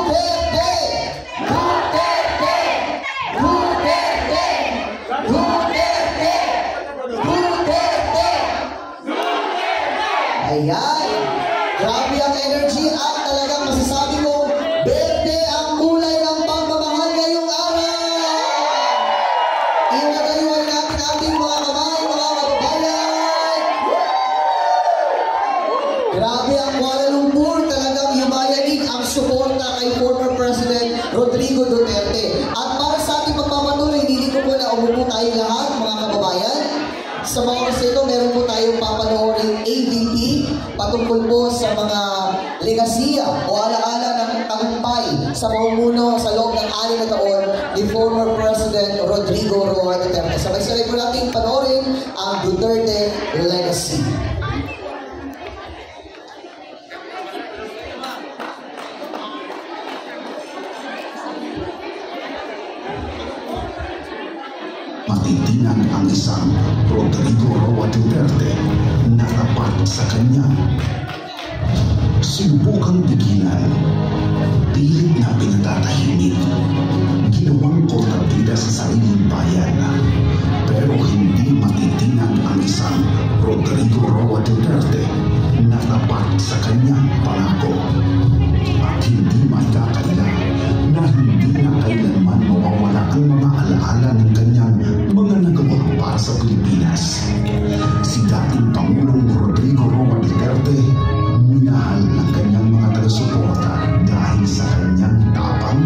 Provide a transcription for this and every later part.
Duterte! Duterte! Duterte! Duterte! Duterte! Ayan! Grabe ang energy at talagang masasabi ko, berde ang kulay ng pagmamahal ngayong araw! Iwagayuan natin ating mga kamay, mga kababayan! Grabe ang Kuala Lumpur, talagang yumayanig ang suporta kay former President Rodrigo Duterte. At para sa ating pagpapatuloy, hindi ko po na umupo tayong lahat, mga kababayan. Sa mga oras ito, meron po tayong papanoorin AVP patungkol po sa mga legasiya o alaala ng tagumpay sa pamumuno sa loob ng 6 na taon ni former President Rodrigo Roa Duterte. Sabay-sabay po natin panoorin ang Duterte Legacy. Matitinag ang isang Rodrigo Roa Duterte na tapat sa kanya. Sinubukang tigilan, pilit na pinatatahimik, ginawang kontrabida sa sariling bayan. Pero hindi matitinag ang isang Rodrigo Roa Duterte na tapat sa kanyang pangako. At hindi maikakaila na hindi na kailanman mawawala ang mga alaala ng kanyang mga nagawa para sa Pilipinas. Si dating Pangulong Rodrigo Roa Duterte, minahal ng kanyang mga taga-suporta dahil sa kanyang tapang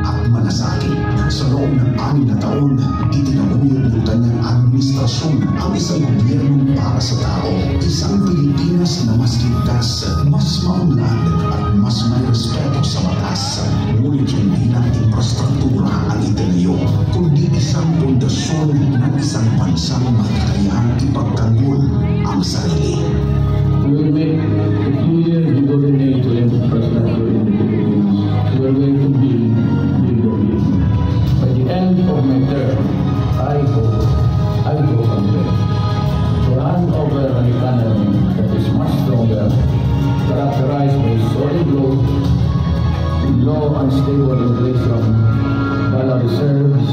at malasakit. Sa loob ng 6 na taon, itinaguyod ng kanyang administrasyon ang isang gobyernong para sa tao. Isang Pilipinas na mas ligtas, mas maunlad at mas may respeto sa batas. Ngunit hindi lang infrastruktura ang itinayo, kundi isang pundasyon ng isang bansang makakayahang ipagtanggol ang sarili. We will make a clear decoordinate to infrastructure in the Philippines. We are going to build the building. By the end of my term, I hope and pray to hand over an economy that is much stronger, characterized by solid growth, low and stable inflation, dollar reserves,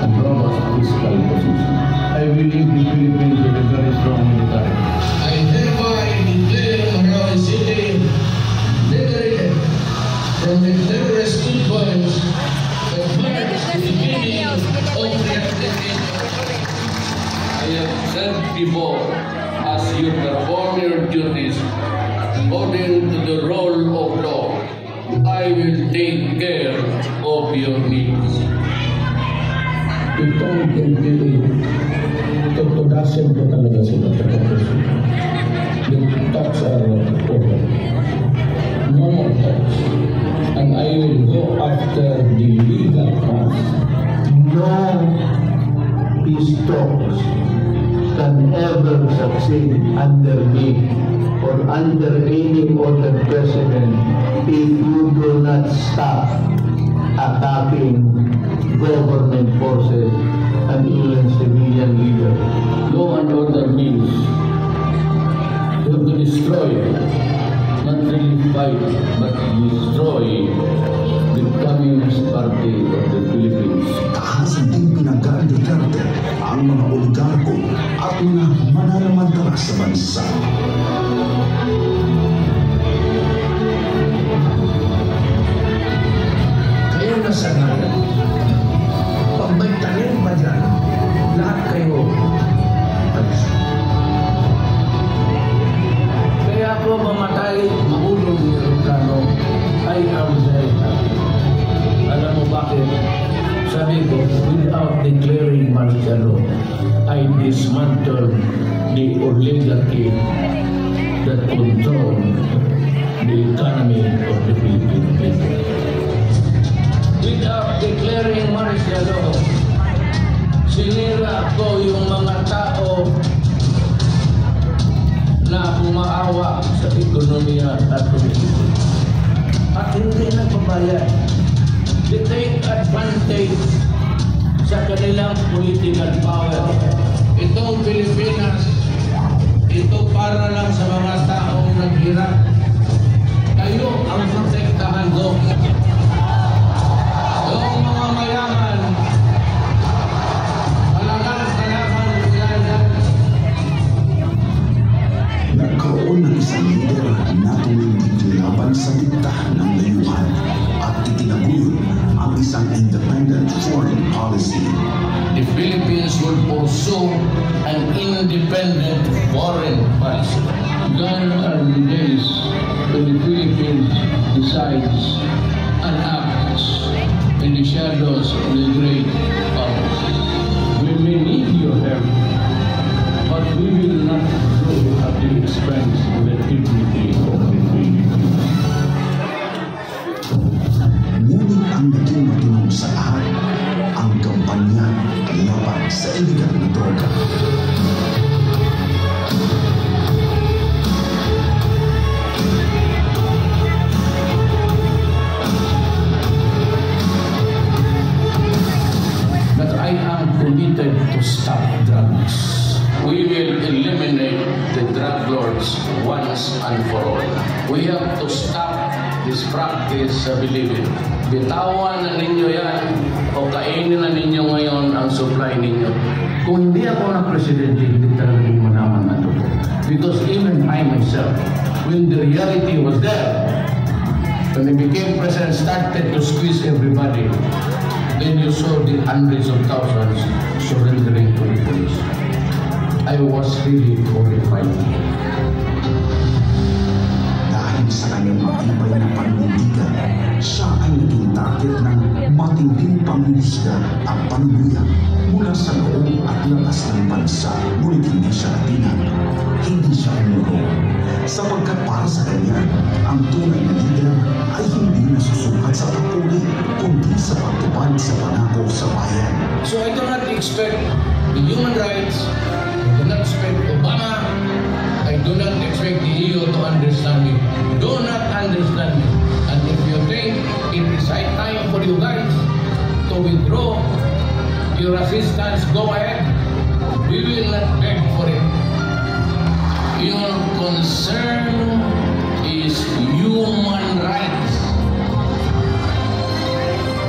and robust fiscal position. I believe the Philippines will be very strong military. I hereby declare Marawi City liberated from the terrorist influence that marks the beginning of reactivity. I have said before, as you perform your duties according to the rule of law, I will take care of your needs. Itong PNP, tutudasin ko talaga sila sa kapatid. The talks are over. No more talks. And I will go after the legal path. No peace talks can ever succeed under me or under any other president if you do not stop attacking government forces and even civilian leaders. Law and order means you have to destroy, not really fight, but destroy the Communist Party of the Philippines. Tahasan din pinanggaling Duterte ang mga oligarko at mga mananamantala sa bansa. Kayo na sana, pag may talent ba dyan, lahat kayo kaya ako mamatay, maulog ni Rukano, I am very happy. Alam mo bakit? Sabi ko, without declaring martial law, I dismantle the oligarchy that control the economy of the Philippine people. Without declaring martial law, sinira ko yung mga tao na pumaawa sa ekonomiya at politika. At hindi nagbabayad. They take advantage sa kanilang political power. Itong Pilipinas, ito para lang sa mga taong naghirap. Kayo ang protektahan ko. sumikta ng layuhan at itinaguyod ang isang independent foreign policy. The Philippines will pursue an independent foreign policy. Gone are the days when the Philippines decides and acts in the shadows of the great powers. We may need your help, but we will not go at the expense of the dignity of the Philippines. Ngunit ang naging matunog sa lahat, ang kampanya laban sa iligal na droga. But I am committed to stop drugs. We will eliminate the drug lords once and for all. We have to stop this practice sa bilibid. Bitawan na ninyo yan o kainin na ninyo ngayon ang supply ninyo. Kung hindi ako na presidente, hindi talaga din manaman na ito. Because even I myself, when the reality was there, when I became president, started to squeeze everybody, then you saw the hundreds of thousands surrendering to the police. I was really horrified. Dahil sa kanyang matibay na panindigan, siya ay naging target ng matinding panghuhusga at panubuya mula sa loob at labas ng bansa. Ngunit hindi siya natinag, hindi siya umuro. Sapagkat para sa kanya, ang tunay na lider ay hindi nasusukat sa papuri, kundi sa pagtupad sa pangako sa bayan. So I do not expect the human rights, I do not expect Obama, I do not expect the EU to understand me. Do not understand me. And if you think it is high time for you guys to withdraw your assistance, go ahead. We will not beg for it. Your concern is human rights.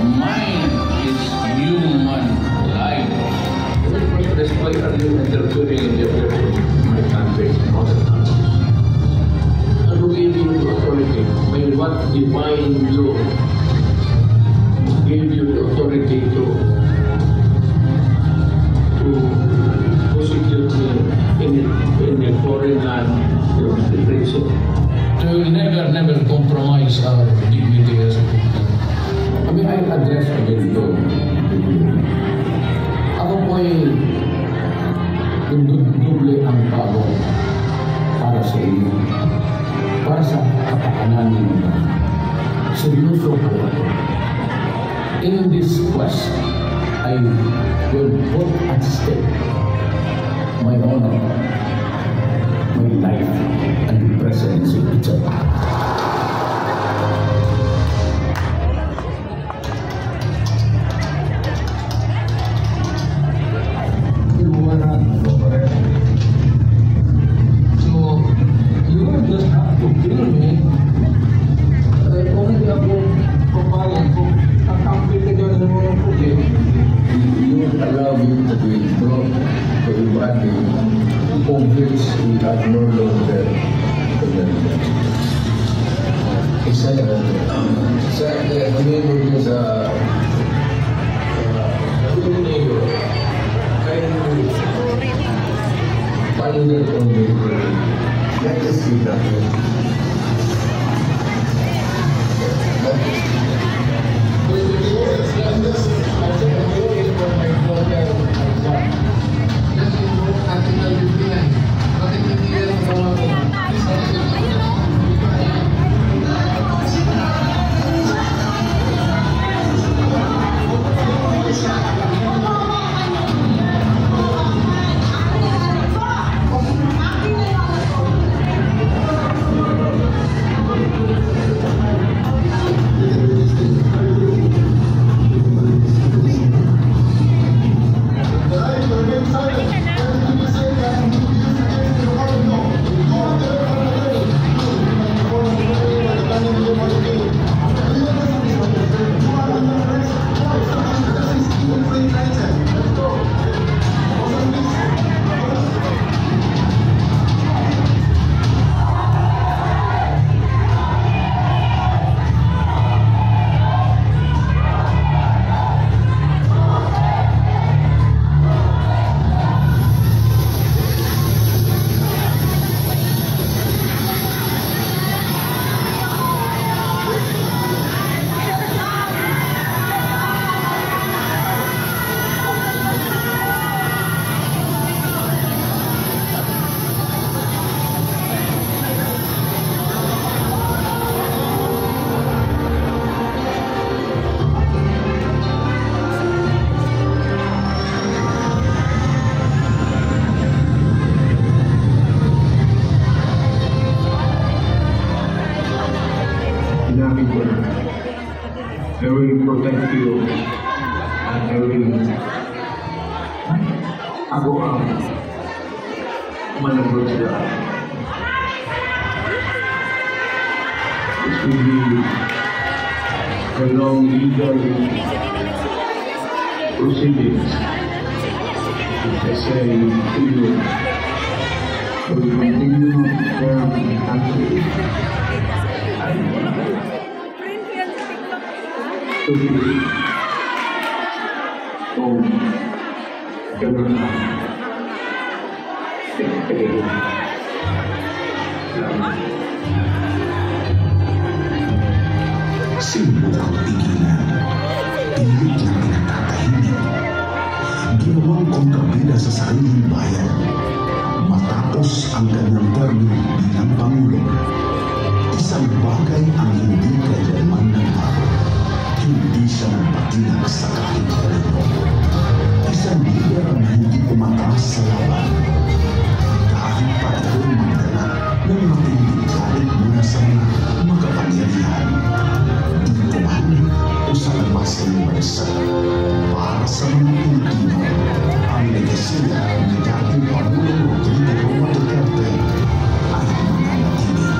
Mine is human life. Why are you interfering in the affairs of my country? And who gave you the authority? By what divine law gave you the authority to prosecute me in a foreign land? You are so. So we will never compromise our dignity as a people. I mean, I address again ito. Ako po ay duble ang pagod para sa inyo, para sa kapakanan ninyo. Seryoso po. In this quest, I will put at stake my honor, my life, and the presidency itself. I will protect you and I will ako ang managot sila. It will be a long legal proceedings. I say to you, I will continue to serve the country. To be home, ganun na. Sinubukang pigilan, pilit na pinagtatahimik. Ginawang kontrabida sa sariling bayan. Matapos ang kanyang termino bilang Pangulo, isang bagay ang hindi kailanman nagbago. Hindi siya nagpatinag sa kahit kanino. Isang lider na hindi umatras sa laban. Kahit pa ito'y magdala ng matinding galit mula sa mga makapangyarihan. Dito man o sa labas ng bansa, para sa mga Pilipino, ang legasiya ni dating Pangulong Rodrigo Duterte ay mananatili.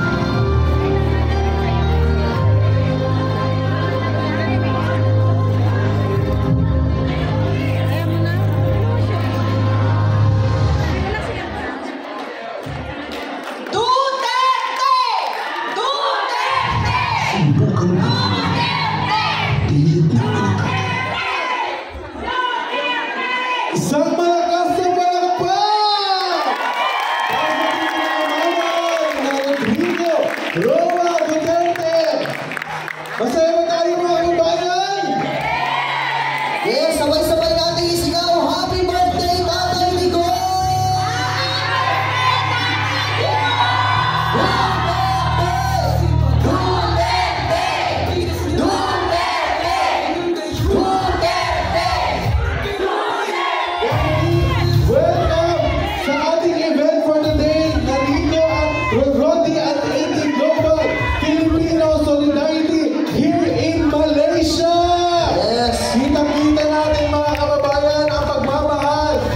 Sumbukang pilit na pinagtatahimik. Isang malakas na palakpak! Para sa pinamamayan na Rodrigo Roa Duterte! Masaya